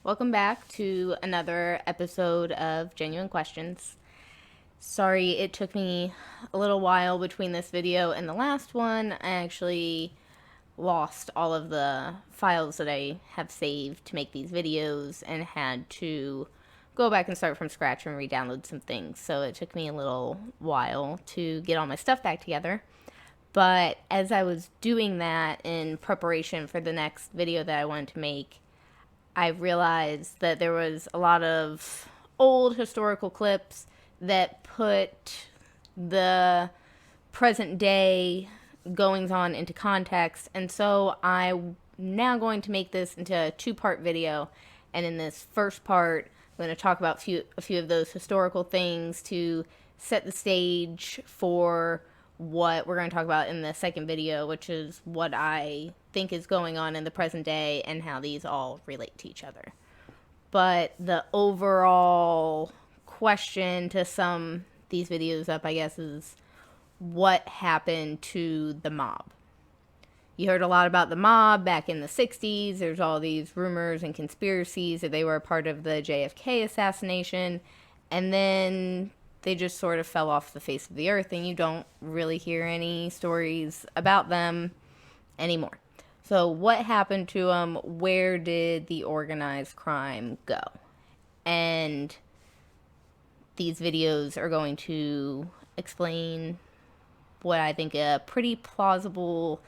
Welcome back to another episode of Genuine Questions. Sorry, it took me a little while between this video and the last one. I actually lost all of the files that I have saved to make these videos and had to go back and start from scratch and re-download some things. So it took me a little while to get all my stuff back together. But as I was doing that in preparation for the next video that I wanted to make, I realized that there was a lot of old historical clips that put the present day goings on into context. And so I'm now going to make this into a two-part video. And in this first part, I'm going to talk about a few of those historical things to set the stage for what we're going to talk about in the second video, which is what I think is going on in the present day and how these all relate to each other. But the overall question to sum these videos up, I guess, is what happened to the mob? You heard a lot about the mob back in the 60s. There's all these rumors and conspiracies that they were a part of the JFK assassination. And then they just sort of fell off the face of the earth, and you don't really hear any stories about them anymore. So what happened to them? Where did the organized crime go? And these videos are going to explain what I think a pretty plausible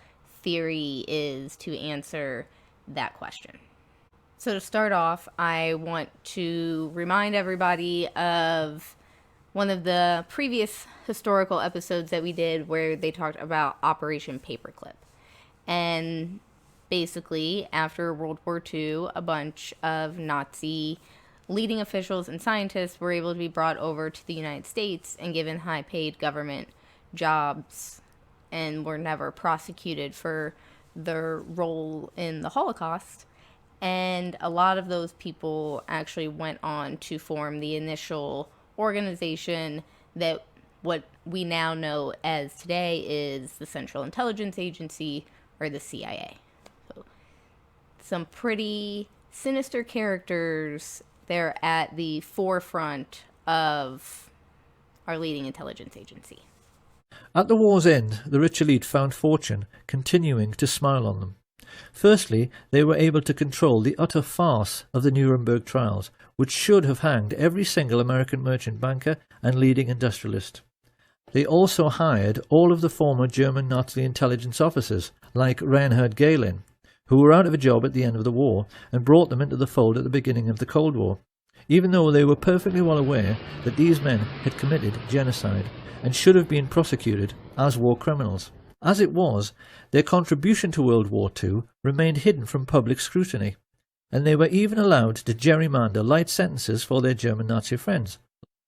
theory is to answer that question. So to start off, I want to remind everybody of one of the previous historical episodes that we did where they talked about Operation Paperclip. And basically, after World War II, a bunch of Nazi leading officials and scientists were able to be brought over to the United States and given high-paid government jobs and were never prosecuted for their role in the Holocaust. And a lot of those people actually went on to form the initial organization that what we now know as today is the Central Intelligence Agency, or the CIA. So, some pretty sinister characters. They're at the forefront of our leading intelligence agency. At the war's end, the rich elite found fortune continuing to smile on them. Firstly, they were able to control the utter farce of the Nuremberg trials, which should have hanged every single American merchant banker and leading industrialist. They also hired all of the former German Nazi intelligence officers, like Reinhard Gehlen, who were out of a job at the end of the war, and brought them into the fold at the beginning of the Cold War, even though they were perfectly well aware that these men had committed genocide and should have been prosecuted as war criminals. As it was, their contribution to World War II remained hidden from public scrutiny, and they were even allowed to gerrymander light sentences for their German Nazi friends,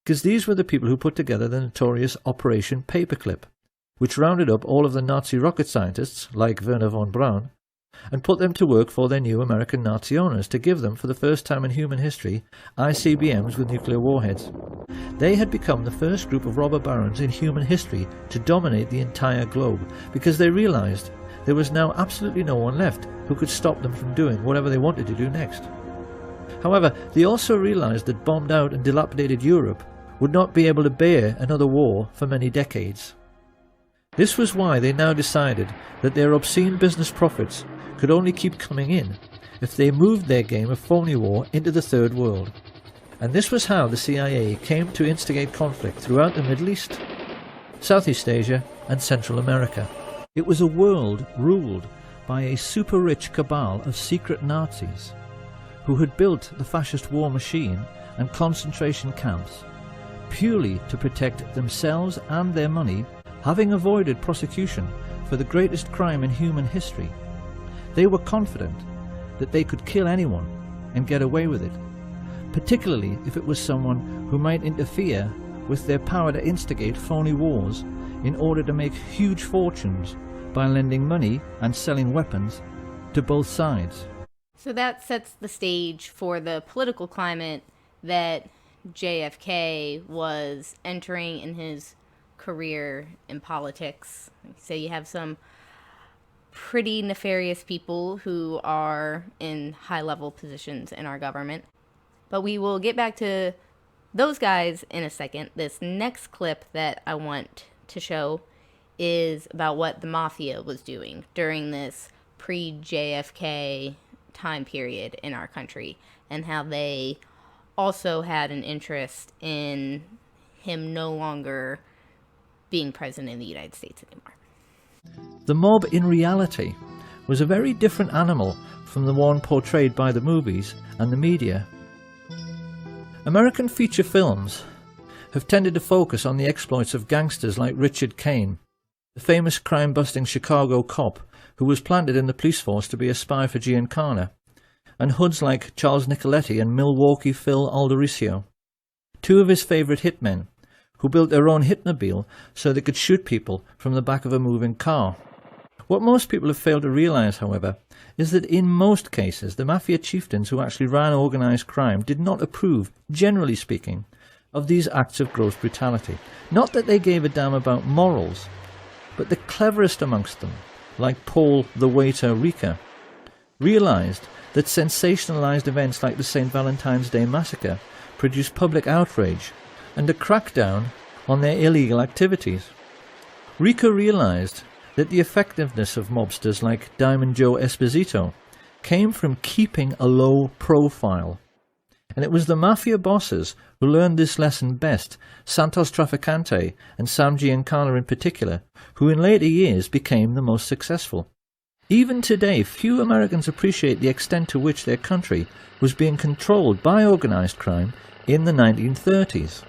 because these were the people who put together the notorious Operation Paperclip, which rounded up all of the Nazi rocket scientists, like Werner von Braun, and put them to work for their new American Nazi owners to give them, for the first time in human history, ICBMs with nuclear warheads. They had become the first group of robber barons in human history to dominate the entire globe, because they realized there was now absolutely no one left who could stop them from doing whatever they wanted to do next. However, they also realized that bombed out and dilapidated Europe would not be able to bear another war for many decades. This was why they now decided that their obscene business profits could only keep coming in if they moved their game of phony war into the Third World. And this was how the CIA came to instigate conflict throughout the Middle East, Southeast Asia and Central America. It was a world ruled by a super-rich cabal of secret Nazis who had built the fascist war machine and concentration camps purely to protect themselves and their money, having avoided prosecution for the greatest crime in human history. They were confident that they could kill anyone and get away with it, particularly if it was someone who might interfere with their power to instigate phony wars in order to make huge fortunes by lending money and selling weapons to both sides. So that sets the stage for the political climate that JFK was entering in his career in politics. So you have some pretty nefarious people who are in high-level positions in our government. But we will get back to those guys in a second. This next clip that I want to show is about what the mafia was doing during this pre-JFK time period in our country, and how they also had an interest in him no longer being president of the United States anymore. The mob in reality was a very different animal from the one portrayed by the movies and the media. American feature films have tended to focus on the exploits of gangsters like Richard Kane, the famous crime-busting Chicago cop who was planted in the police force to be a spy for Giancana, and hoods like Charles Nicoletti and Milwaukee Phil Aldericio, two of his favourite hitmen, who built their own hitmobile so they could shoot people from the back of a moving car. What most people have failed to realise, however, is that in most cases the mafia chieftains who actually ran organised crime did not approve, generally speaking, of these acts of gross brutality. Not that they gave a damn about morals, but the cleverest amongst them, like Paul the waiter Rica, realised that sensationalised events like the St. Valentine's Day massacre produced public outrage and a crackdown on their illegal activities. Rica realised that the effectiveness of mobsters like Diamond Joe Esposito came from keeping a low profile. And it was the mafia bosses who learned this lesson best, Santos Trafficante and Sam Giancana in particular, who in later years became the most successful. Even today, few Americans appreciate the extent to which their country was being controlled by organised crime in the 1930s.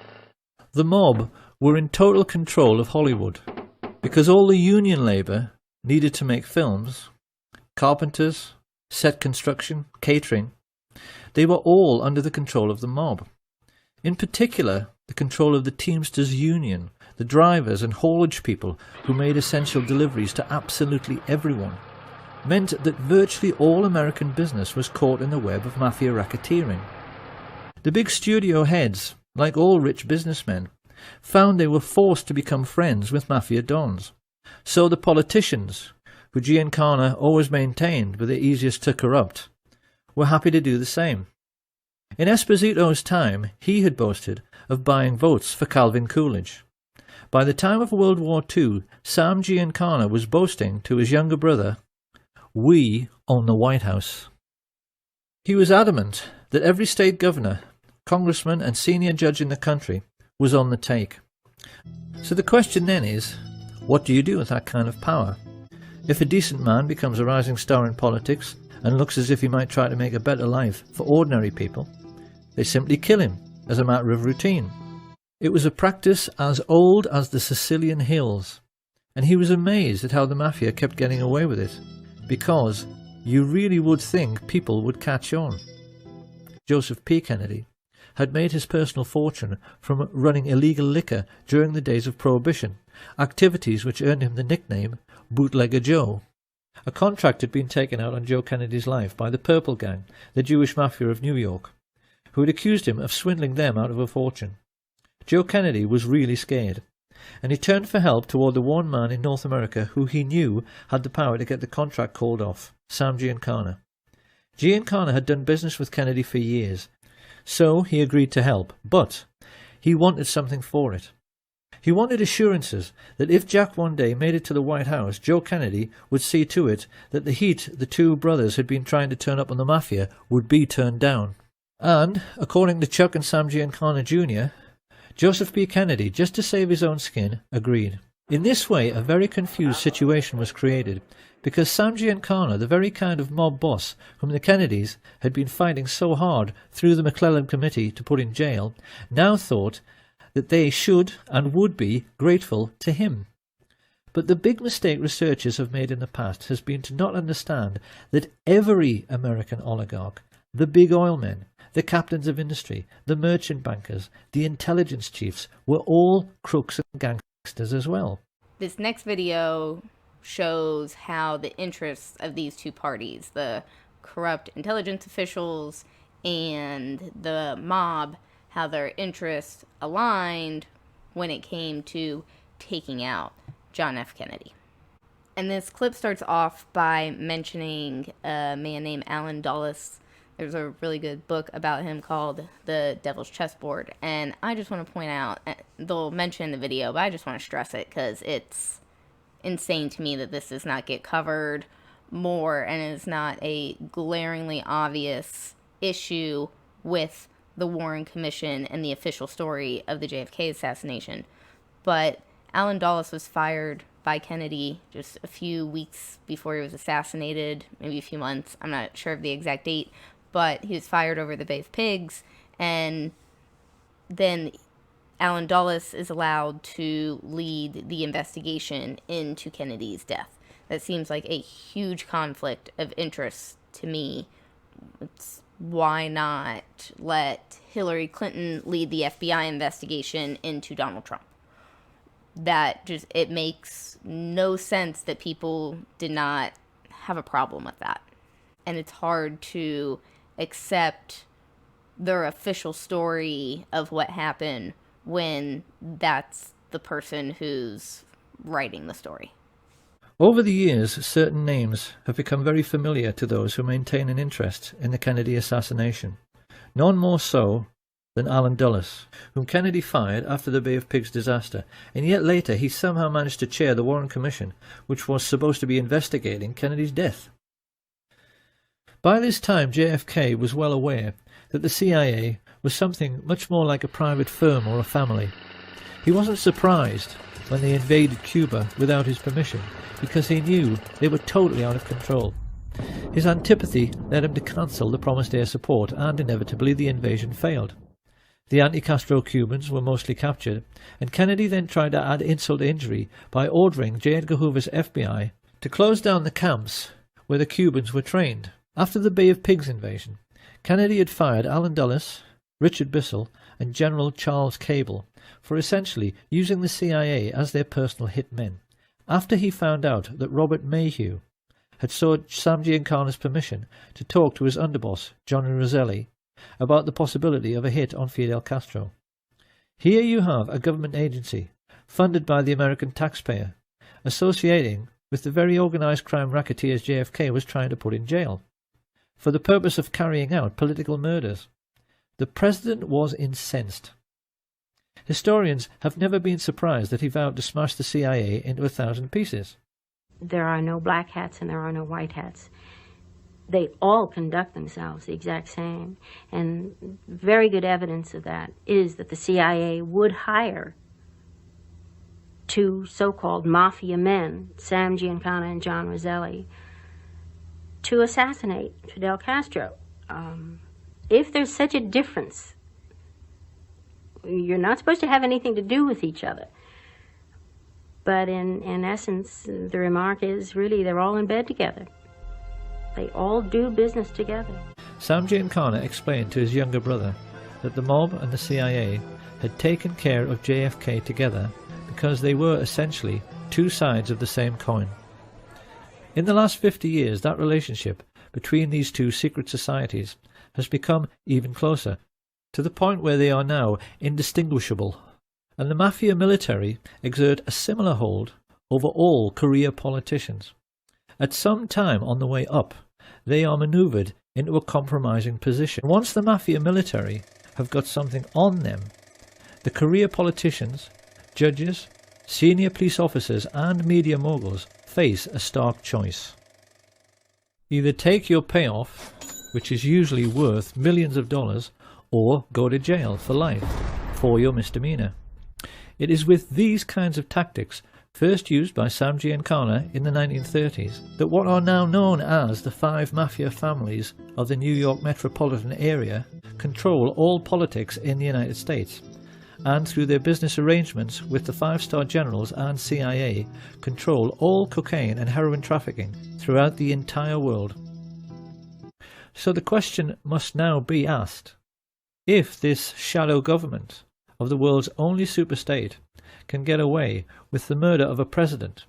The mob were in total control of Hollywood, because all the union labour needed to make films, carpenters, set construction, catering, they were all under the control of the mob. In particular, the control of the Teamsters Union, the drivers and haulage people who made essential deliveries to absolutely everyone, meant that virtually all American business was caught in the web of mafia racketeering. The big studio heads, like all rich businessmen, found they were forced to become friends with mafia dons. So the politicians, who Giancana always maintained were the easiest to corrupt, were happy to do the same. In Esposito's time, he had boasted of buying votes for Calvin Coolidge. By the time of World War II, Sam Giancana was boasting to his younger brother, "We own the White House." He was adamant that every state governor, congressman and senior judge in the country was on the take. So the question then is, what do you do with that kind of power? If a decent man becomes a rising star in politics and looks as if he might try to make a better life for ordinary people, they simply kill him as a matter of routine. It was a practice as old as the Sicilian hills, and he was amazed at how the mafia kept getting away with it, because you really would think people would catch on. Joseph P. Kennedy had made his personal fortune from running illegal liquor during the days of Prohibition, activities which earned him the nickname Bootlegger Joe. A contract had been taken out on Joe Kennedy's life by the Purple Gang, the Jewish mafia of New York, who had accused him of swindling them out of a fortune. Joe Kennedy was really scared, and he turned for help toward the one man in North America who he knew had the power to get the contract called off, Sam Giancana. Giancana had done business with Kennedy for years, so he agreed to help, but he wanted something for it. He wanted assurances that if Jack one day made it to the White House, Joe Kennedy would see to it that the heat the two brothers had been trying to turn up on the mafia would be turned down. And, according to Chuck and Sam Giancana Jr., Joseph P. Kennedy, just to save his own skin, agreed. In this way, a very confused situation was created, because Sam Giancana, the very kind of mob boss whom the Kennedys had been fighting so hard through the McClellan Committee to put in jail, now thought that they should and would be grateful to him. But the big mistake researchers have made in the past has been to not understand that every American oligarch, the big oil men, the captains of industry, the merchant bankers, the intelligence chiefs, were all crooks and gangsters as well. This next video shows how the interests of these two parties, the corrupt intelligence officials and the mob, how their interests aligned when it came to taking out John F. Kennedy. And this clip starts off by mentioning a man named Alan Dulles. There's a really good book about him called The Devil's Chessboard. And I just want to point out, they'll mention in the video, but I just want to stress it because it's insane to me that this does not get covered more and is not a glaringly obvious issue with the Warren Commission and the official story of the JFK assassination. But Alan Dulles was fired by Kennedy just a few weeks before he was assassinated, maybe a few months. I'm not sure of the exact date, but he was fired over the Bay of Pigs, and then Alan Dulles is allowed to lead the investigation into Kennedy's death. That seems like a huge conflict of interest to me. Why not let Hillary Clinton lead the FBI investigation into Donald Trump? It makes no sense that people did not have a problem with that. And it's hard to accept their official story of what happened when that's the person who's writing the story. Over the years, certain names have become very familiar to those who maintain an interest in the Kennedy assassination. None more so than Alan Dulles, whom Kennedy fired after the Bay of Pigs disaster, and yet later he somehow managed to chair the Warren Commission, which was supposed to be investigating Kennedy's death. By this time, JFK was well aware that the CIA was something much more like a private firm or a family. He wasn't surprised when they invaded Cuba without his permission, because he knew they were totally out of control. His antipathy led him to cancel the promised air support, and inevitably the invasion failed. The anti-Castro Cubans were mostly captured, and Kennedy then tried to add insult to injury by ordering J. Edgar Hoover's FBI to close down the camps where the Cubans were trained. After the Bay of Pigs invasion, Kennedy had fired Alan Dulles, Richard Bissell, and General Charles Cable for essentially using the CIA as their personal hitmen, after he found out that Robert Mayhew had sought Sam Giancana's permission to talk to his underboss, Johnny Roselli, about the possibility of a hit on Fidel Castro. Here you have a government agency, funded by the American taxpayer, associating with the very organized crime racketeers JFK was trying to put in jail, for the purpose of carrying out political murders. The president was incensed. Historians have never been surprised that he vowed to smash the CIA into 1,000 pieces. There are no black hats and there are no white hats. They all conduct themselves the exact same. And very good evidence of that is that the CIA would hire two so-called mafia men, Sam Giancana and John Roselli, to assassinate Fidel Castro. If there's such a difference, you're not supposed to have anything to do with each other. But in essence, the remark is really they're all in bed together. They all do business together. Sam Giancana explained to his younger brother that the mob and the CIA had taken care of JFK together because they were essentially two sides of the same coin. In the last 50 years, that relationship between these two secret societies has become even closer, to the point where they are now indistinguishable, and the mafia military exert a similar hold over all career politicians. At some time on the way up, they are manoeuvred into a compromising position. Once the mafia military have got something on them, the career politicians, judges, senior police officers and media moguls face a stark choice. Either take your payoff, which is usually worth millions of dollars, or go to jail for life for your misdemeanor. It is with these kinds of tactics, first used by Sam Giancana in the 1930s, that what are now known as the 5 mafia families of the New York metropolitan area control all politics in the United States, and through their business arrangements with the 5-star generals and CIA, control all cocaine and heroin trafficking throughout the entire world. So the question must now be asked: if this shadow government of the world's only superstate can get away with the murder of a president,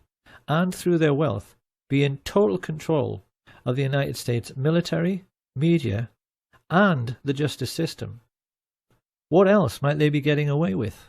and through their wealth be in total control of the United States military, media, and the justice system, what else might they be getting away with?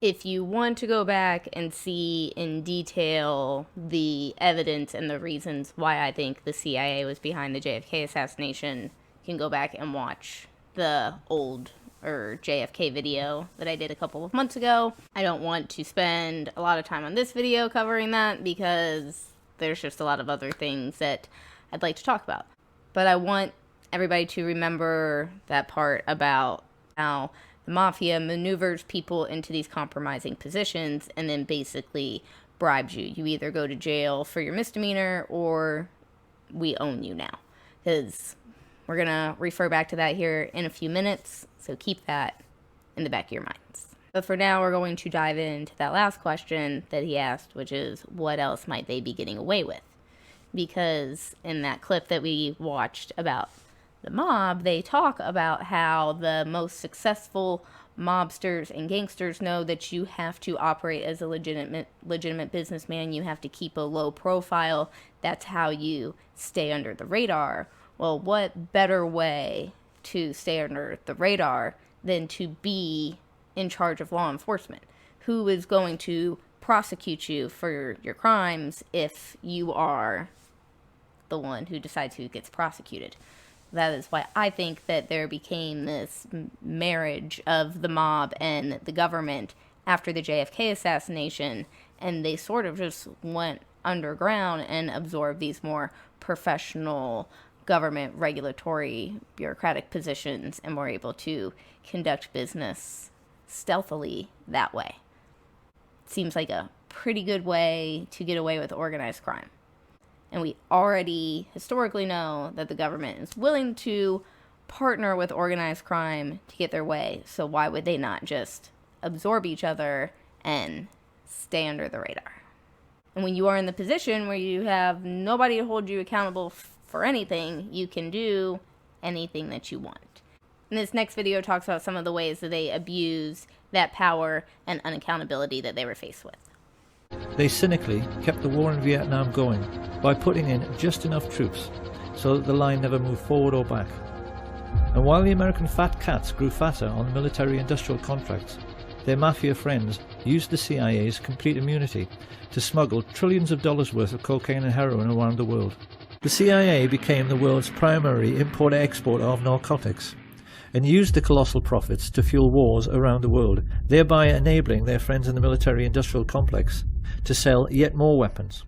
If you want to go back and see in detail the evidence and the reasons why I think the CIA was behind the JFK assassination, you can go back and watch the old or JFK video that I did a couple of months ago. I don't want to spend a lot of time on this video covering that because there's just a lot of other things that I'd like to talk about. But I want everybody to remember that part about how the mafia maneuvers people into these compromising positions and then basically bribes you. You either go to jail for your misdemeanor or we own you now. Because we're going to refer back to that here in a few minutes, so keep that in the back of your minds. But for now, we're going to dive into that last question that he asked, which is, what else might they be getting away with? Because in that clip that we watched about the mob, they talk about how the most successful mobsters and gangsters know that you have to operate as a legitimate businessman. You have to keep a low profile. That's how you stay under the radar. Well, what better way to stay under the radar than to be in charge of law enforcement? Who is going to prosecute you for your crimes if you are the one who decides who gets prosecuted? That is why I think that there became this marriage of the mob and the government after the JFK assassination, and they sort of just went underground and absorbed these more professional government regulatory bureaucratic positions and were able to conduct business stealthily that way. Seems like a pretty good way to get away with organized crime. And we already historically know that the government is willing to partner with organized crime to get their way. So why would they not just absorb each other and stay under the radar? And when you are in the position where you have nobody to hold you accountable for anything, you can do anything that you want. And this next video talks about some of the ways that they abuse that power and unaccountability that they were faced with. They cynically kept the war in Vietnam going by putting in just enough troops so that the line never moved forward or back. And while the American fat cats grew fatter on military-industrial contracts, their mafia friends used the CIA's complete immunity to smuggle trillions of dollars worth of cocaine and heroin around the world. The CIA became the world's primary importer-exporter of narcotics and used the colossal profits to fuel wars around the world, thereby enabling their friends in the military-industrial complex to sell yet more weapons.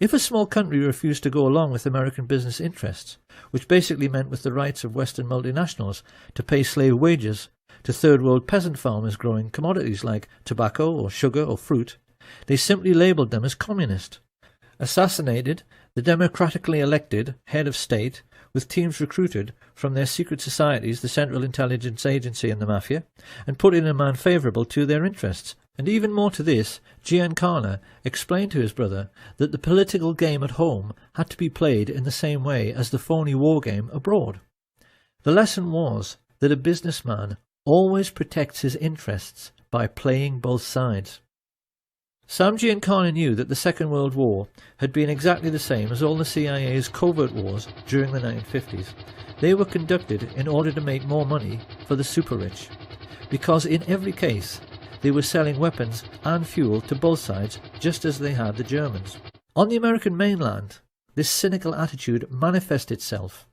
If a small country refused to go along with American business interests, which basically meant with the rights of Western multinationals to pay slave wages to third-world peasant farmers growing commodities like tobacco or sugar or fruit, they simply labelled them as communist, assassinated the democratically elected head of state with teams recruited from their secret societies, the Central Intelligence Agency and the Mafia, and put in a man favourable to their interests. And even more to this, Giancana explained to his brother that the political game at home had to be played in the same way as the phony war game abroad. The lesson was that a businessman always protects his interests by playing both sides. Sam Giancana knew that the Second World War had been exactly the same as all the CIA's covert wars during the 1950s. They were conducted in order to make more money for the super-rich, because in every case they were selling weapons and fuel to both sides just as they had the Germans. On the American mainland, this cynical attitude manifested itself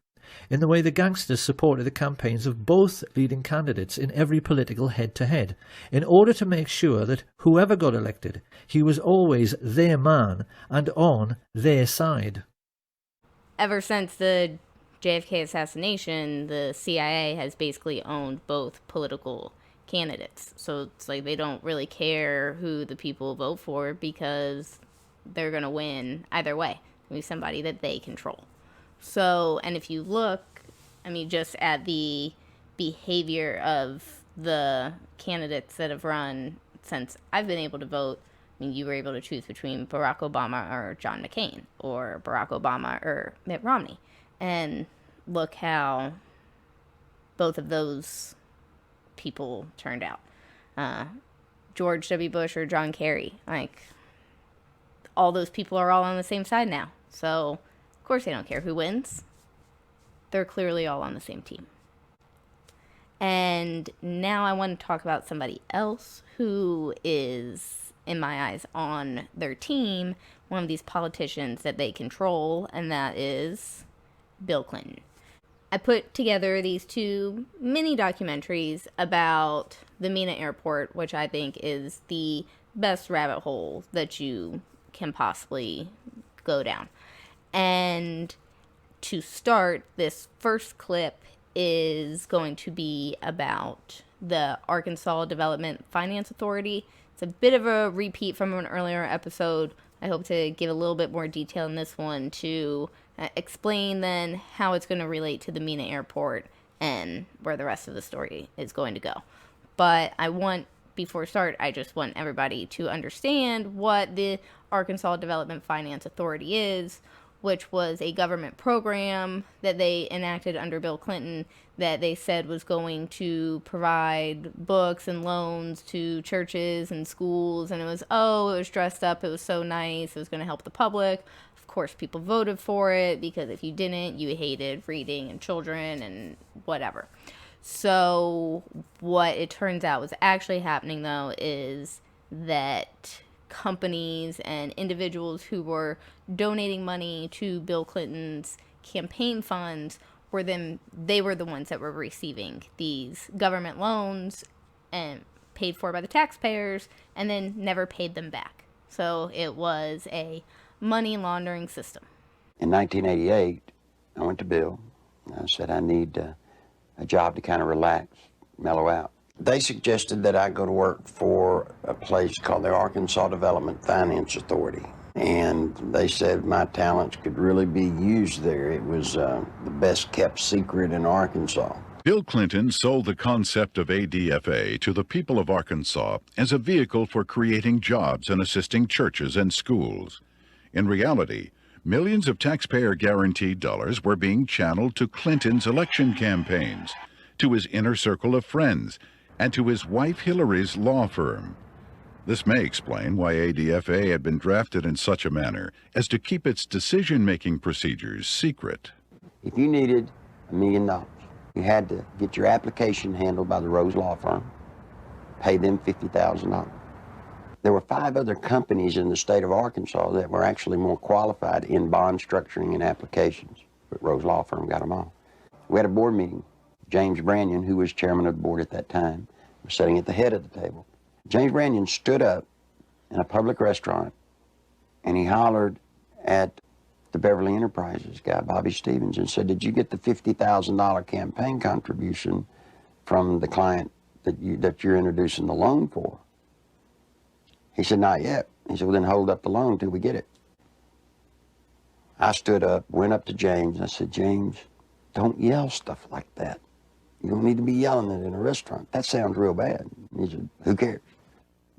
in the way the gangsters supported the campaigns of both leading candidates in every political head-to-head, in order to make sure that whoever got elected, he was always their man and on their side. Ever since the JFK assassination, the CIA has basically owned both political candidates. So it's like they don't really care who the people vote for because they're going to win either way. It'll be somebody that they control. So, and if you look, I mean, just at the behavior of the candidates that have run since I've been able to vote, I mean, you were able to choose between Barack Obama or John McCain, or Barack Obama or Mitt Romney. And look how both of those people turned out. George W. Bush or John Kerry. Like, all those people are all on the same side now. So, of course they don't care who wins. They're clearly all on the same team. And now I want to talk about somebody else who is, in my eyes, on their team, one of these politicians that they control, and that is Bill Clinton. I put together these two mini documentaries about the Mina airport, which I think is the best rabbit hole that you can possibly go down. And to start, this first clip is going to be about the Arkansas Development Finance Authority. It's a bit of a repeat from an earlier episode. I hope to give a little bit more detail in this one to explain then how it's going to relate to the Mina airport and where the rest of the story is going to go. But before start, I just want everybody to understand what the Arkansas Development Finance Authority is, which was a government program that they enacted under Bill Clinton that they said was going to provide books and loans to churches and schools. And it was dressed up. It was so nice. It was going to help the public. Of course, people voted for it because if you didn't, you hated reading and children and whatever. So what it turns out was actually happening, though, is that companies and individuals who were donating money to Bill Clinton's campaign funds they were the ones that were receiving these government loans and paid for by the taxpayers and then never paid them back. So it was a money laundering system. In 1988, I went to Bill. I said, I need a job to kind of relax, mellow out. They suggested that I go to work for a place called the Arkansas Development Finance Authority. And they said my talents could really be used there. It was the best kept secret in Arkansas. Bill Clinton sold the concept of ADFA to the people of Arkansas as a vehicle for creating jobs and assisting churches and schools. In reality, millions of taxpayer-guaranteed dollars were being channeled to Clinton's election campaigns, to his inner circle of friends, and to his wife Hillary's law firm. This may explain why ADFA had been drafted in such a manner as to keep its decision-making procedures secret. If you needed $1 million, you had to get your application handled by the Rose Law Firm, pay them $50,000. There were 5 other companies in the state of Arkansas that were actually more qualified in bond structuring and applications, but Rose Law Firm got them all. We had a board meeting. James Brannion, who was chairman of the board at that time, was sitting at the head of the table. James Brannion stood up in a public restaurant and he hollered at the Beverly Enterprises guy, Bobby Stevens, and said, did you get the $50,000 campaign contribution from the client that you're introducing the loan for? He said, not yet. He said, well, then hold up the loan till we get it. I stood up, went up to James, and I said, James, don't yell stuff like that. You don't need to be yelling it in a restaurant. That sounds real bad. He said, who cares?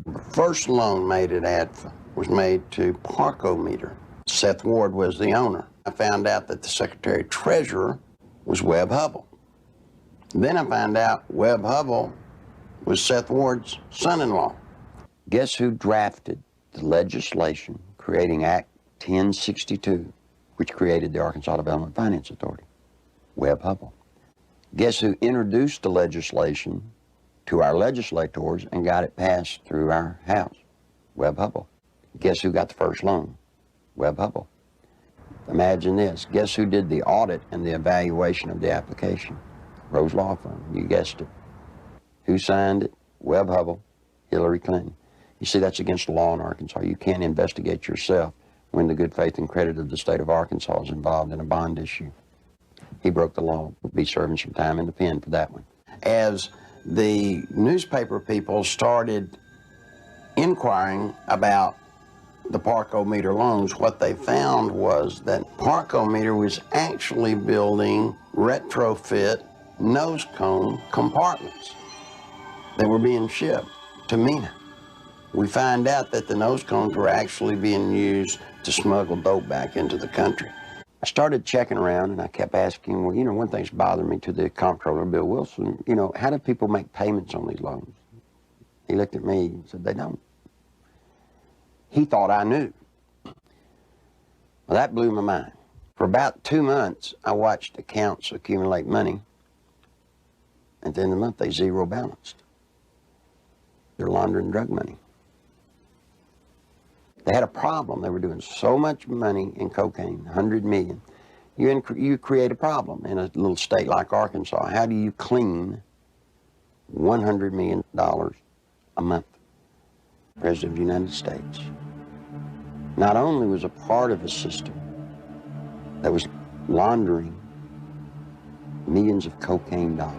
The first loan made at ADFA was made to Parkometer. Seth Ward was the owner. I found out that the Secretary Treasurer was Webb Hubbell. Then I found out Webb Hubbell was Seth Ward's son-in-law. Guess who drafted the legislation creating Act 1062, which created the Arkansas Development Finance Authority? Webb Hubbell. Guess who introduced the legislation to our legislators and got it passed through our House? Webb Hubbell. Guess who got the first loan? Webb Hubbell. Imagine this. Guess who did the audit and the evaluation of the application? Rose Law Firm. You guessed it. Who signed it? Webb Hubbell, Hillary Clinton. You see, that's against the law in Arkansas. You can't investigate yourself when the good faith and credit of the state of Arkansas is involved in a bond issue. He broke the law. Would be serving some time in the pen for that one. As the newspaper people started inquiring about the Parkometer loans, what they found was that Parkometer was actually building retrofit nose cone compartments that were being shipped to Mina. We find out that the nose cones were actually being used to smuggle dope back into the country. I started checking around and I kept asking, well, one thing's bothering me, to the comptroller, Bill Wilson, how do people make payments on these loans? He looked at me and said, they don't. He thought I knew. Well, that blew my mind. For about 2 months, I watched accounts accumulate money At the end of the month, they zero balanced. They're laundering drug money. They had a problem. They were doing so much money in cocaine, 100 million. You create a problem in a little state like Arkansas. How do you clean $100 million a month? President of the United States not only was a part of a system that was laundering millions of cocaine dollars,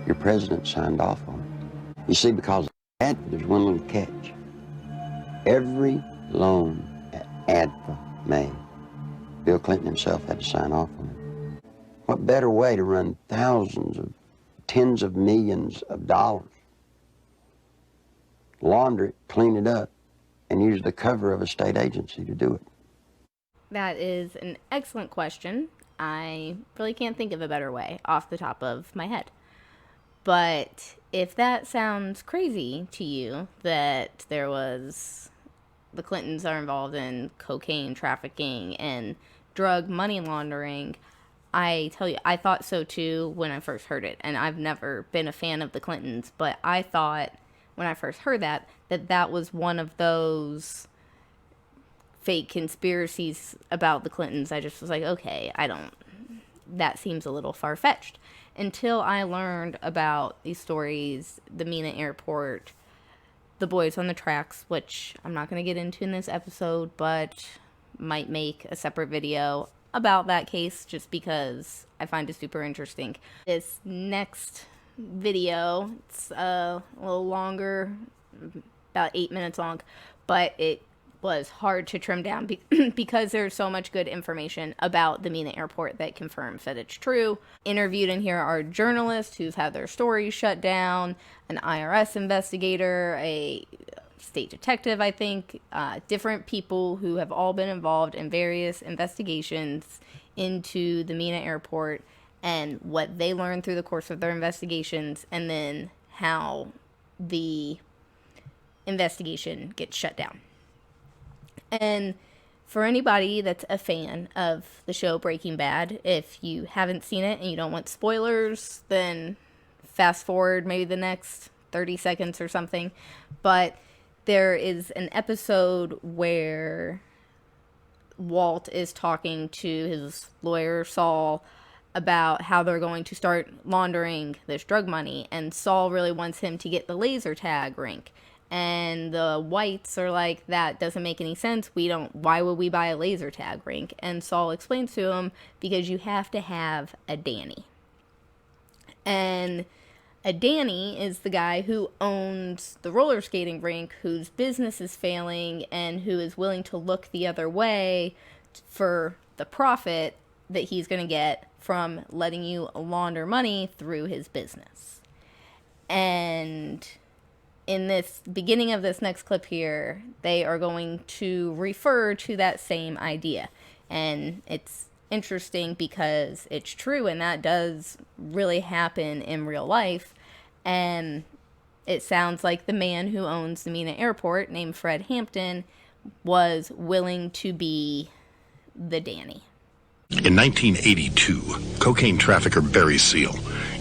your president signed off on it. You see, because of that, there's one little catch. Every loan that ADFA made, Bill Clinton himself had to sign off on it. What better way to run tens of millions of dollars, launder it, clean it up, and use the cover of a state agency to do it? That is an excellent question. I really can't think of a better way off the top of my head. But if that sounds crazy to you, that the Clintons are involved in cocaine trafficking and drug money laundering, I tell you, I thought so too when I first heard it. And I've never been a fan of the Clintons, but I thought when I first heard that was one of those fake conspiracies about the Clintons. I just was like, okay, that seems a little far-fetched. Until I learned about these stories, the Mina Airport, the Boys on the Tracks, which I'm not going to get into in this episode, but might make a separate video about that case just because I find it super interesting. This next video, it's a little longer, about 8 minutes long, but it was hard to trim down because there's so much good information about the Mina Airport that confirms that it's true. Interviewed in here are journalists who've had their stories shut down, an IRS investigator, a state detective, I think, different people who have all been involved in various investigations into the Mina Airport and what they learned through the course of their investigations, and then how the investigation gets shut down. And for anybody that's a fan of the show Breaking Bad, if you haven't seen it and you don't want spoilers, then fast forward maybe the next 30 seconds or something. But there is an episode where Walt is talking to his lawyer, Saul, about how they're going to start laundering this drug money. And Saul really wants him to get the laser tag rink. And the whites are like, that doesn't make any sense. Why would we buy a laser tag rink? And Saul explains to him, because you have to have a Danny. And a Danny is the guy who owns the roller skating rink, whose business is failing, and who is willing to look the other way for the profit that he's going to get from letting you launder money through his business. And in this beginning of this next clip here, they are going to refer to that same idea. And it's interesting because it's true, and that does really happen in real life. And it sounds like the man who owns the Mina Airport, named Fred Hampton, was willing to be the Danny. In 1982, cocaine trafficker Barry Seal,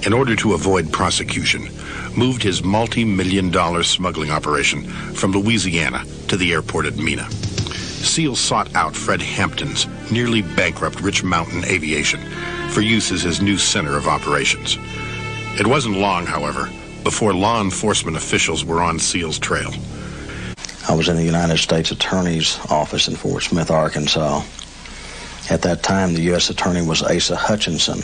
in order to avoid prosecution, moved his multi-million-dollar smuggling operation from Louisiana to the airport at Mina. Seal sought out Fred Hampton's nearly bankrupt Rich Mountain Aviation for use as his new center of operations. It wasn't long, however, before law enforcement officials were on Seal's trail. I was in the United States Attorney's office in Fort Smith, Arkansas. At that time, the U.S. Attorney was Asa Hutchinson.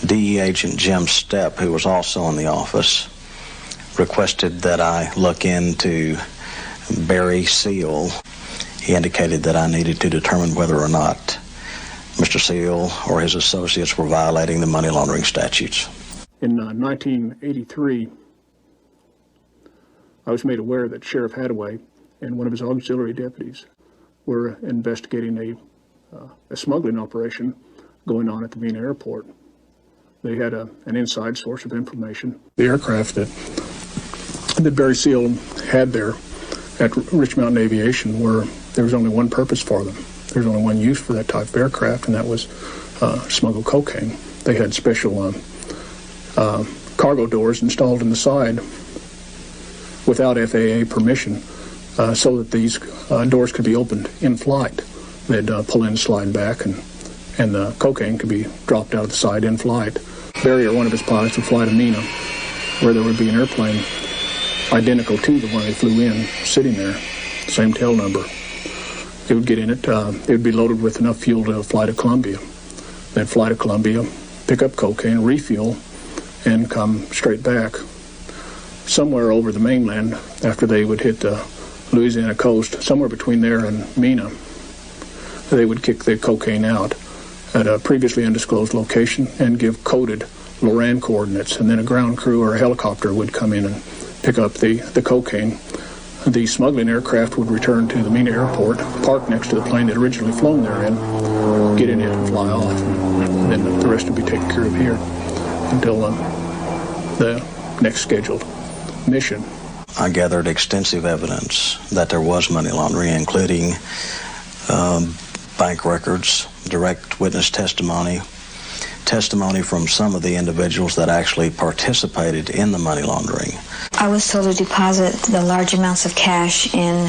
DEA agent Jim Stepp, who was also in the office, requested that I look into Barry Seal. He indicated that I needed to determine whether or not Mr. Seal or his associates were violating the money laundering statutes. In 1983, I was made aware that Sheriff Hadaway and one of his auxiliary deputies were investigating a smuggling operation going on at the Mina Airport. They had an inside source of information. The aircraft that Barry Seal had there at Rich Mountain Aviation there was only one purpose for them. There was only one use for that type of aircraft, and that was smuggle cocaine. They had special cargo doors installed in the side without FAA permission, so that these doors could be opened in flight. They'd pull in, slide back, and the cocaine could be dropped out of the side in flight. Barry, or one of his pilots, would fly to Mina, where there would be an airplane identical to the one they flew in, sitting there, same tail number. They would get in it. It would be loaded with enough fuel to fly to Columbia. They'd fly to Columbia, pick up cocaine, refuel, and come straight back. Somewhere over the mainland, after they would hit the Louisiana coast, somewhere between there and Mina, they would kick the cocaine out at a previously undisclosed location and give coded Loran coordinates, and then a ground crew or a helicopter would come in and pick up the cocaine. The smuggling aircraft would return to the Mina airport, park next to the plane they'd originally flown there in, get in it and fly off, and then the rest would be taken care of here until the next scheduled mission. I gathered extensive evidence that there was money laundering, including bank records, direct witness testimony from some of the individuals that actually participated in the money laundering. I was told to deposit the large amounts of cash in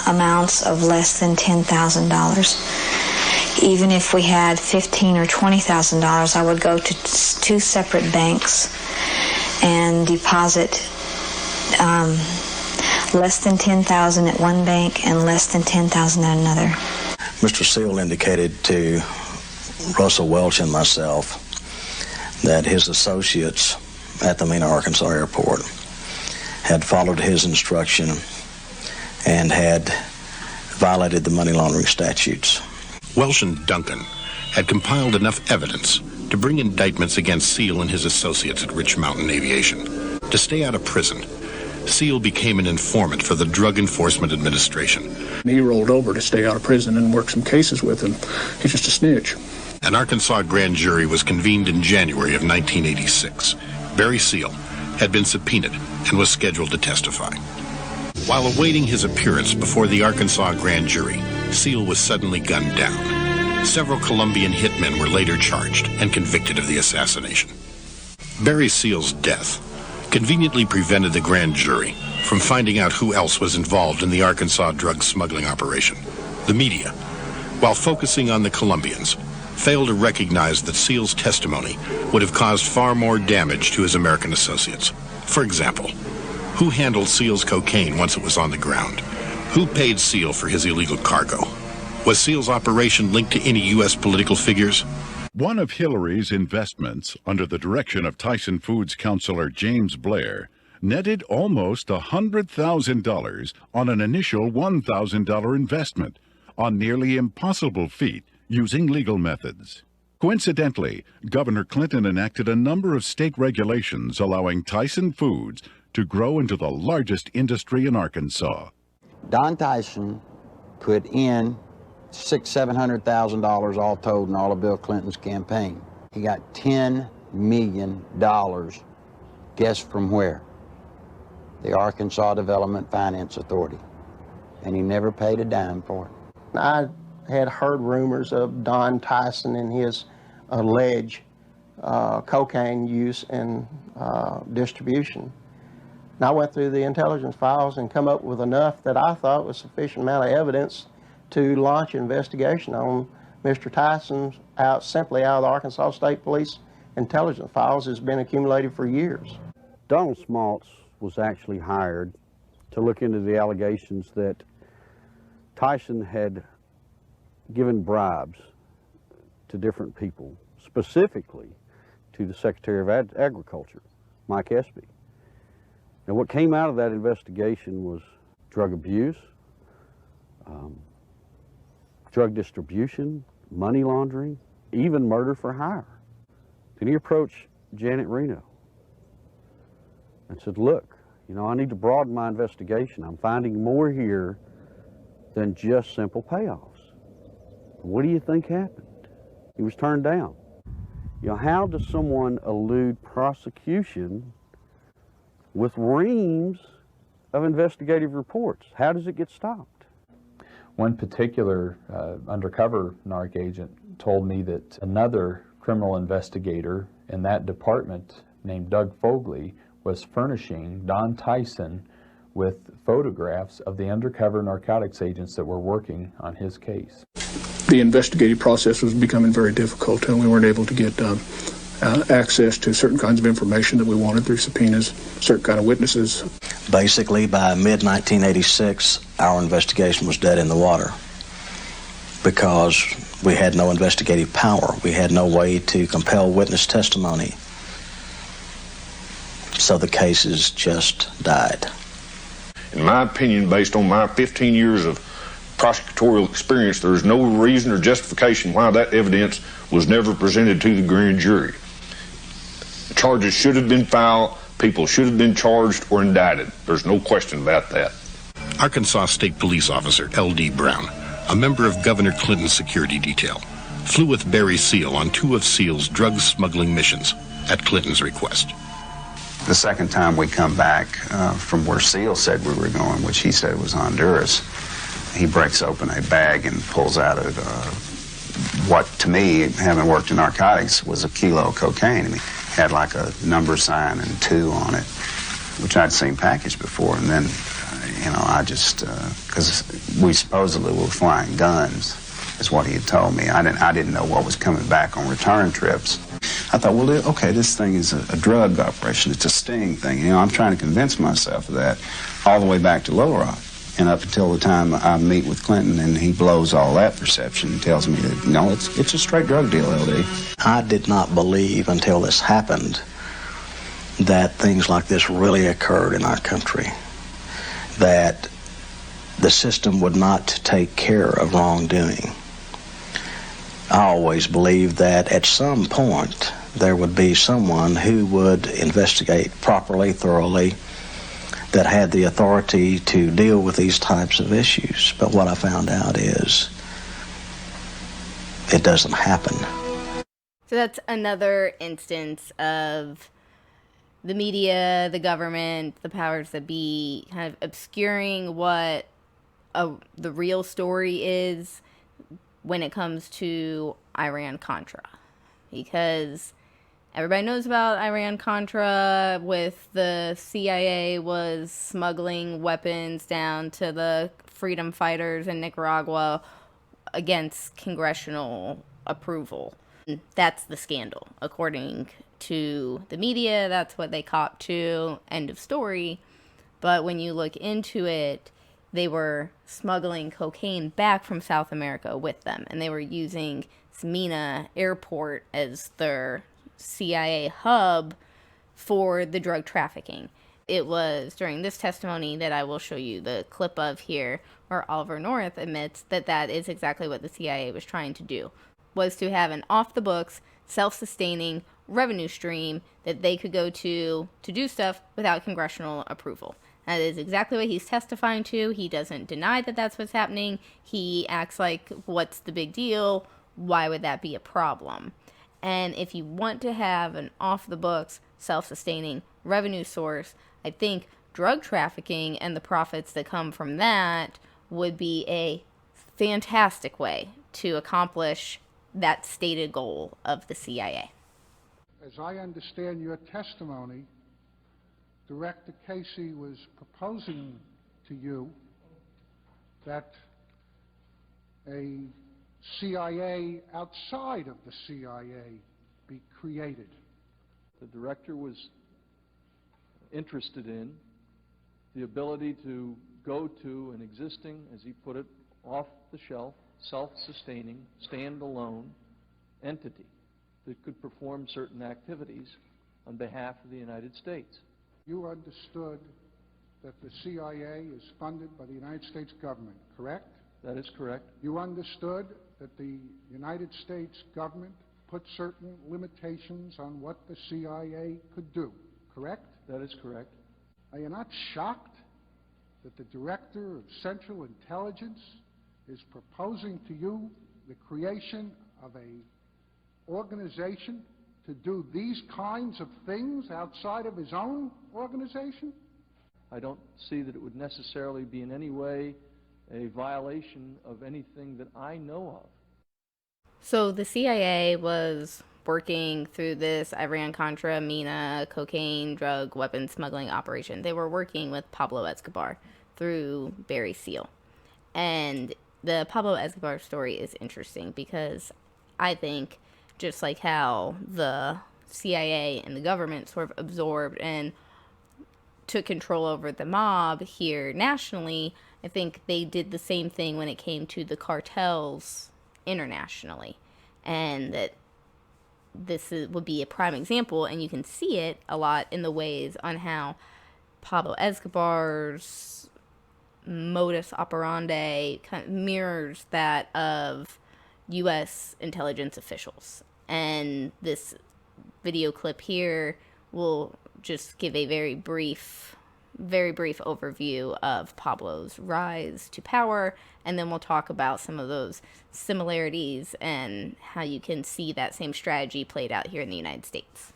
amounts of less than $10,000. Even if we had $15,000 or $20,000, I would go to two separate banks and deposit less than $10,000 at one bank and less than $10,000 at another. Mr. Seal indicated to Russell Welch and myself that his associates at the Mena, Arkansas airport had followed his instruction and had violated the money laundering statutes. Welch and Duncan had compiled enough evidence to bring indictments against Seal and his associates at Rich Mountain Aviation. To stay out of prison, Seal became an informant for the Drug Enforcement Administration. He rolled over to stay out of prison and work some cases with him. He's just a snitch. An Arkansas grand jury was convened in January of 1986. Barry Seal had been subpoenaed and was scheduled to testify. While awaiting his appearance before the Arkansas grand jury, Seal was suddenly gunned down. Several Colombian hitmen were later charged and convicted of the assassination. Barry Seal's death conveniently prevented the grand jury from finding out who else was involved in the Arkansas drug smuggling operation. The media, while focusing on the Colombians, failed to recognize that Seal's testimony would have caused far more damage to his American associates. For example, who handled Seal's cocaine once it was on the ground? Who paid Seal for his illegal cargo? Was Seal's operation linked to any U.S. political figures? One of Hillary's investments, under the direction of Tyson Foods counselor James Blair, netted almost $100,000 on an initial $1,000 investment, a nearly impossible feat using legal methods. Coincidentally, Governor Clinton enacted a number of state regulations allowing Tyson Foods to grow into the largest industry in Arkansas. Don Tyson put in $600,000-$700,000 all told in all of Bill Clinton's campaign. He got $10 million. Guess from where? The Arkansas Development Finance Authority. And he never paid a dime for it. I had heard rumors of Don Tyson and his alleged cocaine use and distribution. And I went through the intelligence files and come up with enough that I thought was sufficient amount of evidence to launch an investigation on Mr. Tyson simply out of the Arkansas State Police intelligence files has been accumulated for years. Donald Smaltz was actually hired to look into the allegations that Tyson had given bribes to different people, specifically to the Secretary of Agriculture, Mike Espy. Now, what came out of that investigation was drug abuse, drug distribution, money laundering, even murder for hire. Then he approached Janet Reno and said, look, I need to broaden my investigation. I'm finding more here than just simple payoffs. What do you think happened? He was turned down. How does someone elude prosecution with reams of investigative reports? How does it get stopped? One particular undercover narc agent told me that another criminal investigator in that department named Doug Fogley was furnishing Don Tyson with photographs of the undercover narcotics agents that were working on his case. The investigative process was becoming very difficult, and we weren't able to get access to certain kinds of information that we wanted through subpoenas, certain kind of witnesses. Basically, by mid-1986, our investigation was dead in the water because we had no investigative power. We had no way to compel witness testimony. So the cases just died. In my opinion, based on my 15 years of prosecutorial experience, there is no reason or justification why that evidence was never presented to the grand jury. Charges should have been filed, people should have been charged or indicted. There's no question about that. Arkansas State Police Officer L.D. Brown, a member of Governor Clinton's security detail, flew with Barry Seal on 2 of Seal's drug smuggling missions at Clinton's request. The second time we come back from where Seal said we were going, which he said was Honduras, he breaks open a bag and pulls out what, to me, having worked in narcotics, was a kilo of cocaine. I mean, had like a number sign and 2 on it, which I'd seen packaged before. And then, I just, because we supposedly were flying guns, is what he had told me. I didn't know what was coming back on return trips. I thought, well, okay, this thing is a drug operation. It's a sting thing. I'm trying to convince myself of that all the way back to Little Rock. And up until the time I meet with Clinton and he blows all that perception and tells me that, no, it's a straight drug deal, LD. I did not believe until this happened that things like this really occurred in our country, that the system would not take care of wrongdoing. I always believed that at some point there would be someone who would investigate properly, thoroughly, that had the authority to deal with these types of issues. But what I found out is it doesn't happen. So that's another instance of the media, the government, the powers that be kind of obscuring what the real story is when it comes to Iran-Contra. Because everybody knows about Iran-Contra with the CIA was smuggling weapons down to the freedom fighters in Nicaragua against congressional approval. That's the scandal. According to the media, that's what they copped to. End of story. But when you look into it, they were smuggling cocaine back from South America with them. And they were using Smyrna Airport as their CIA hub for the drug trafficking. It was during this testimony that I will show you the clip of here where Oliver North admits that that is exactly what the CIA was trying to do, was to have an off-the-books, self-sustaining revenue stream that they could go to do stuff without congressional approval. That is exactly what he's testifying to. He doesn't deny that that's what's happening. He acts like, what's the big deal? Why would that be a problem? And if you want to have an off-the-books, self-sustaining revenue source, I think drug trafficking and the profits that come from that would be a fantastic way to accomplish that stated goal of the CIA. As I understand your testimony, Director Casey was proposing to you that a CIA outside of the CIA be created. The director was interested in the ability to go to an existing, as he put it, off-the-shelf, self-sustaining, stand-alone entity that could perform certain activities on behalf of the United States. You understood that the CIA is funded by the United States government, correct? That is correct. You understood that the United States government put certain limitations on what the CIA could do, correct? That is correct. Are you not shocked that the Director of Central Intelligence is proposing to you the creation of an organization to do these kinds of things outside of his own organization? I don't see that it would necessarily be in any way a violation of anything that I know of. So the CIA was working through this Iran-Contra, MENA, cocaine, drug, weapons smuggling operation. They were working with Pablo Escobar through Barry Seal. And the Pablo Escobar story is interesting because I think just like how the CIA and the government sort of absorbed and took control over the mob here nationally, I think they did the same thing when it came to the cartels internationally. And that would be a prime example, and you can see it a lot in the ways on how Pablo Escobar's modus operandi kind of mirrors that of U.S. intelligence officials. And this video clip here will just give a very brief overview of Pablo's rise to power, and then we'll talk about some of those similarities and how you can see that same strategy played out here in the United States.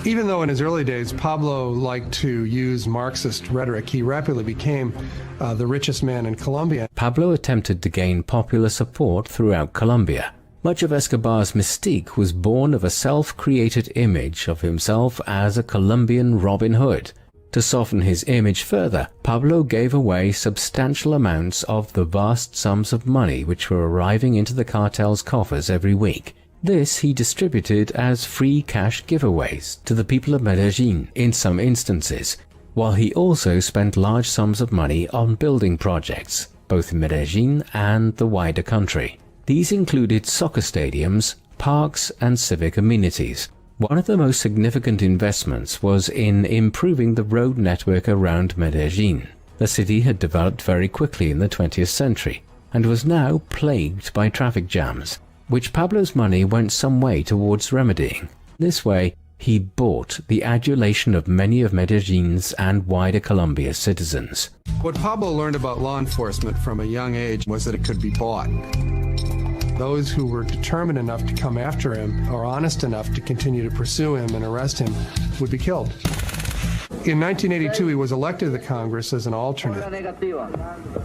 Even though in his early days Pablo liked to use Marxist rhetoric, he rapidly became the richest man in Colombia. Pablo attempted to gain popular support throughout Colombia. Much of Escobar's mystique was born of a self-created image of himself as a Colombian Robin Hood. To soften his image further, Pablo gave away substantial amounts of the vast sums of money which were arriving into the cartel's coffers every week. This he distributed as free cash giveaways to the people of Medellin in some instances, while he also spent large sums of money on building projects, both in Medellin and the wider country. These included soccer stadiums, parks, and civic amenities. One of the most significant investments was in improving the road network around Medellin. The city had developed very quickly in the 20th century and was now plagued by traffic jams, which Pablo's money went some way towards remedying. This way, he bought the adulation of many of Medellin's and wider Colombia's citizens. What Pablo learned about law enforcement from a young age was that it could be bought. Those who were determined enough to come after him or honest enough to continue to pursue him and arrest him would be killed. In 1982, he was elected to the Congress as an alternate.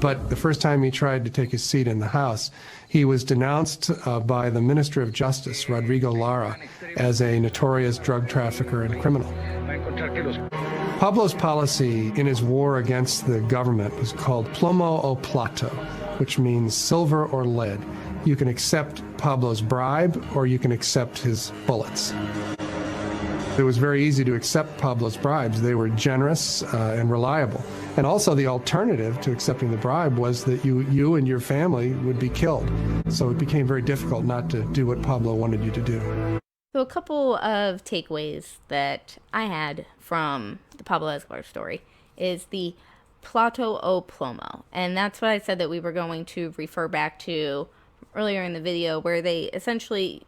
But the first time he tried to take his seat in the House, he was denounced by the Minister of Justice, Rodrigo Lara, as a notorious drug trafficker and criminal. Pablo's policy in his war against the government was called Plomo o Plato, which means silver or lead. You can accept Pablo's bribe or you can accept his bullets. It was very easy to accept Pablo's bribes. They were generous and reliable. And also the alternative to accepting the bribe was that you and your family would be killed. So it became very difficult not to do what Pablo wanted you to do. So a couple of takeaways that I had from the Pablo Escobar story is the Plato o Plomo. And that's what I said that we were going to refer back to earlier in the video, where they essentially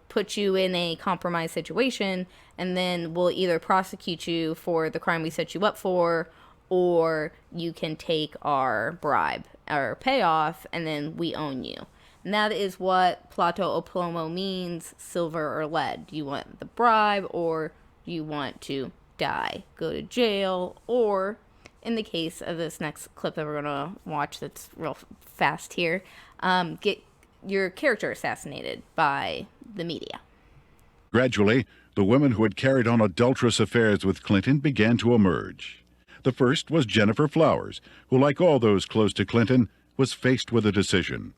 put you in a compromised situation and then will either prosecute you for the crime we set you up for, or you can take our bribe or payoff and then we own you. And that is what Plato o Plomo means, silver or lead. Do you want the bribe or do you want to die, go to jail, or in the case of this next clip that we're going to watch that's real fast here, get your character assassinated by the media. Gradually, the women who had carried on adulterous affairs with Clinton began to emerge. The first was Jennifer Flowers, who, like all those close to Clinton, was faced with a decision.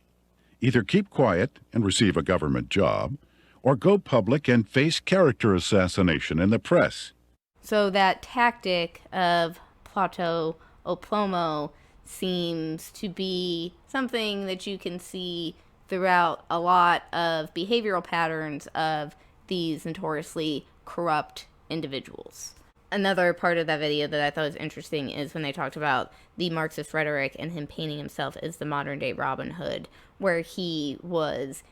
Either keep quiet and receive a government job, or go public and face character assassination in the press. So that tactic of Plato o Plomo seems to be something that you can see throughout a lot of behavioral patterns of these notoriously corrupt individuals. Another part of that video that I thought was interesting is when they talked about the Marxist rhetoric and him painting himself as the modern-day Robin Hood, where he was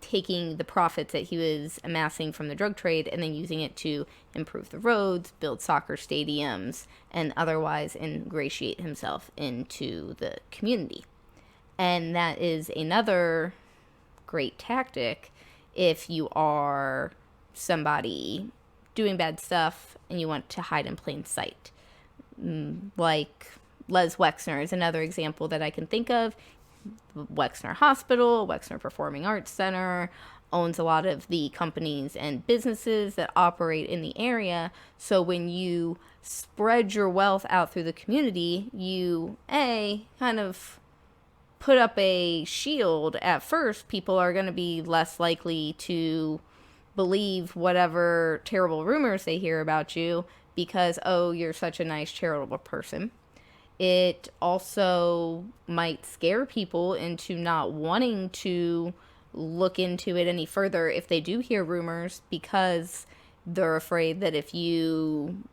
taking the profits that he was amassing from the drug trade and then using it to improve the roads, build soccer stadiums, and otherwise ingratiate himself into the community. And that is another great tactic if you are somebody doing bad stuff and you want to hide in plain sight. Like Les Wexner is another example that I can think of. Wexner Hospital, Wexner Performing Arts Center, owns a lot of the companies and businesses that operate in the area. So when you spread your wealth out through the community, you, kind of put up a shield. At first, people are going to be less likely to believe whatever terrible rumors they hear about you because, oh, you're such a nice charitable person. It also might scare people into not wanting to look into it any further if they do hear rumors, because they're afraid that if you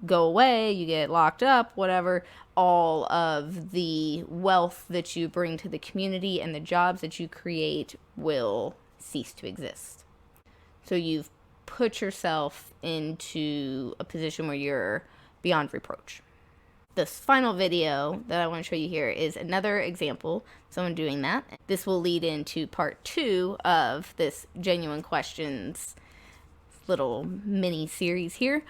go away, you get locked up, whatever, all of the wealth that you bring to the community and the jobs that you create will cease to exist. So you've put yourself into a position where you're beyond reproach. This final video that I want to show you here is another example, someone doing that. This will lead into part 2 of this Genuine Questions little mini series here.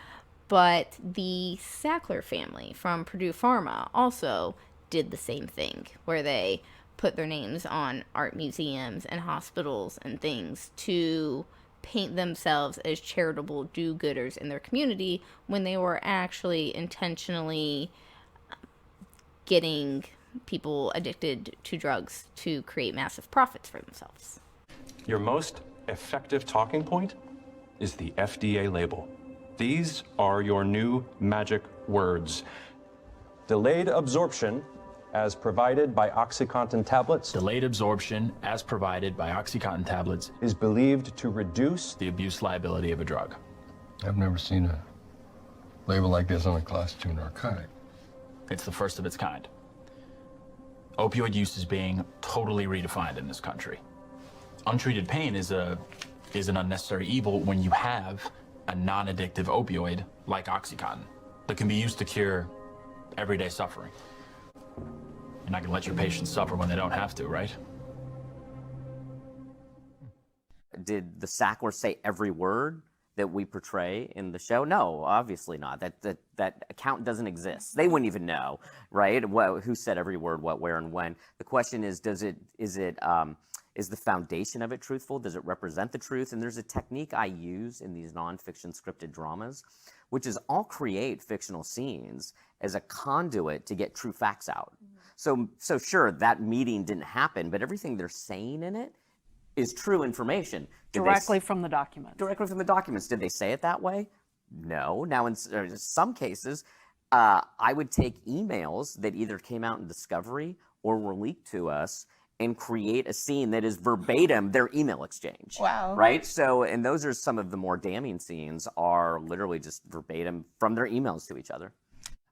But the Sackler family from Purdue Pharma also did the same thing, where they put their names on art museums and hospitals and things to paint themselves as charitable do-gooders in their community, when they were actually intentionally getting people addicted to drugs to create massive profits for themselves. Your most effective talking point is the FDA label. These are your new magic words. Delayed absorption as provided by OxyContin tablets. Delayed absorption as provided by OxyContin tablets is believed to reduce the abuse liability of a drug. I've never seen a label like this on a Class 2 narcotic. It's the first of its kind. Opioid use is being totally redefined in this country. Untreated pain is an unnecessary evil when you have a non-addictive opioid like OxyContin that can be used to cure everyday suffering. You're not gonna let your patients suffer when they don't have to, right? Did the Sacklers say every word that we portray in the show? No, obviously not. That account doesn't exist. They wouldn't even know, right? Who said every word, what, where, and when. The question is, is the foundation of it truthful? Does it represent the truth? And there's a technique I use in these nonfiction scripted dramas, which is I'll create fictional scenes as a conduit to get true facts out. So sure, that meeting didn't happen, but everything they're saying in it is true information. Directly from the documents. Directly from the documents. Did they say it that way? No. Now, in some cases, I would take emails that either came out in Discovery or were leaked to us and create a scene that is verbatim their email exchange. Wow. Right? So, and those are some of the more damning scenes, are literally just verbatim from their emails to each other.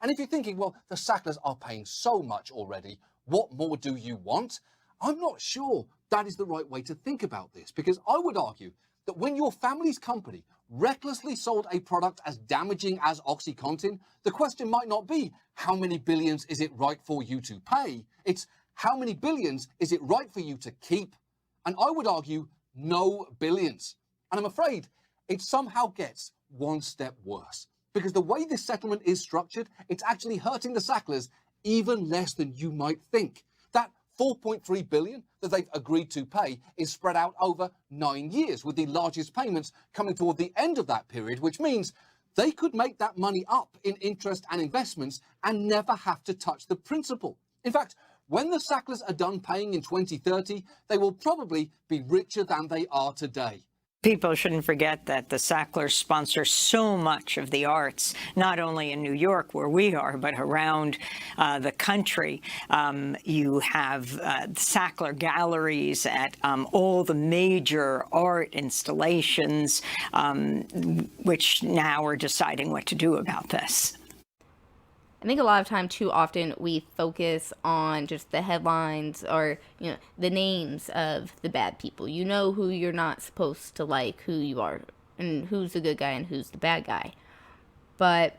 And if you're thinking, well, the Sacklers are paying so much already, what more do you want? I'm not sure that is the right way to think about this, because I would argue that when your family's company recklessly sold a product as damaging as OxyContin, the question might not be, how many billions is it right for you to pay? It's, how many billions is it right for you to keep? And I would argue, no billions. And I'm afraid it somehow gets one step worse, because the way this settlement is structured, it's actually hurting the Sacklers even less than you might think. That $4.3 billion that they've agreed to pay is spread out over 9 years, with the largest payments coming toward the end of that period, which means they could make that money up in interest and investments and never have to touch the principal. In fact, when the Sacklers are done paying in 2030, they will probably be richer than they are today. People shouldn't forget that the Sacklers sponsor so much of the arts, not only in New York, where we are, but around the country. You have Sackler galleries at all the major art installations, which now are deciding what to do about this. I think a lot of time, too often, we focus on just the headlines or, the names of the bad people. You know who you're not supposed to like, who you are, and who's the good guy and who's the bad guy. But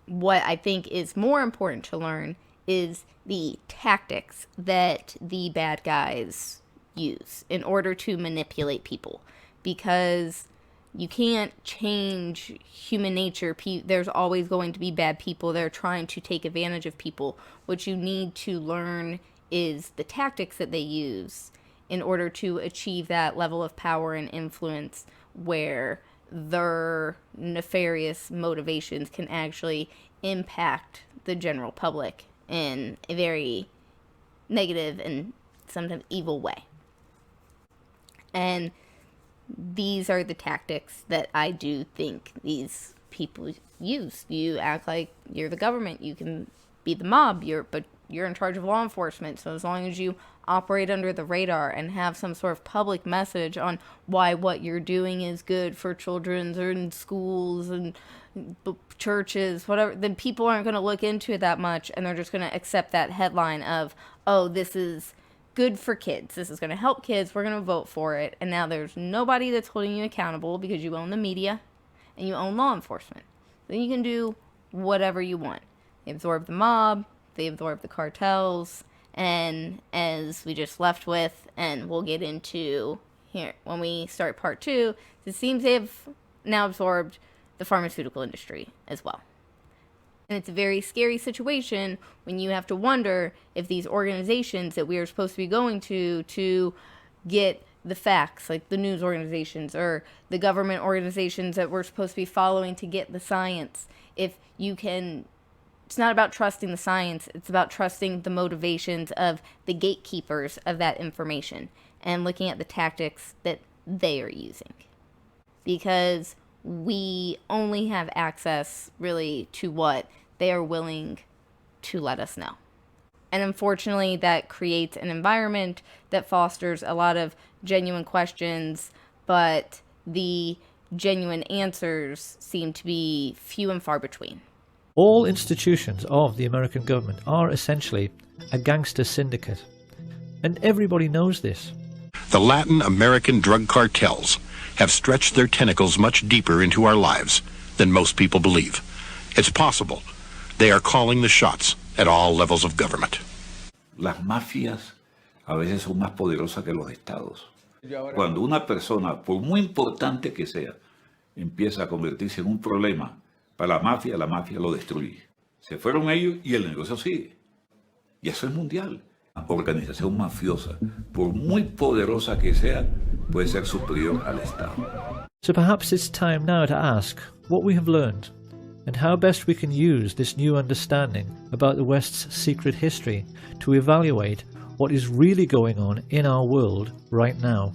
what I think is more important to learn is the tactics that the bad guys use in order to manipulate people. Because you can't change human nature. There's always going to be bad people. They're trying to take advantage of people. What you need to learn is the tactics that they use in order to achieve that level of power and influence where their nefarious motivations can actually impact the general public in a very negative and sometimes evil way. And these are the tactics that I do think these people use. You act like you're the government. You can be the mob, but you're in charge of law enforcement. So as long as you operate under the radar and have some sort of public message on why what you're doing is good for children or in schools and churches, whatever, then people aren't going to look into it that much, and they're just going to accept that headline of, oh, this is good for kids. This is going to help kids. We're going to vote for it. And now there's nobody that's holding you accountable because you own the media and you own law enforcement. Then you can do whatever you want. They absorb the mob. They absorb the cartels. And as we just left with, and we'll get into here when we start part 2, it seems they've now absorbed the pharmaceutical industry as well. And it's a very scary situation when you have to wonder if these organizations that we are supposed to be going to get the facts, like the news organizations or the government organizations that we're supposed to be following to get the science, if you can, it's not about trusting the science, it's about trusting the motivations of the gatekeepers of that information and looking at the tactics that they are using. Because we only have access really to what they are willing to let us know. And unfortunately, that creates an environment that fosters a lot of genuine questions, but the genuine answers seem to be few and far between. All institutions of the American government are essentially a gangster syndicate, and everybody knows this. The Latin American drug cartels have stretched their tentacles much deeper into our lives than most people believe. It's possible they are calling the shots at all levels of government. Las mafias a veces son más poderosas que los estados. Cuando una persona, por muy importante que sea, empieza a convertirse en un problema para la mafia lo destruye. Se fueron ellos y el negocio sigue. Y eso es mundial. La organización mafiosa, por muy poderosa que sea, puede ser superior al Estado. So perhaps it's time now to ask what we have learned and how best we can use this new understanding about the West's secret history to evaluate what is really going on in our world right now.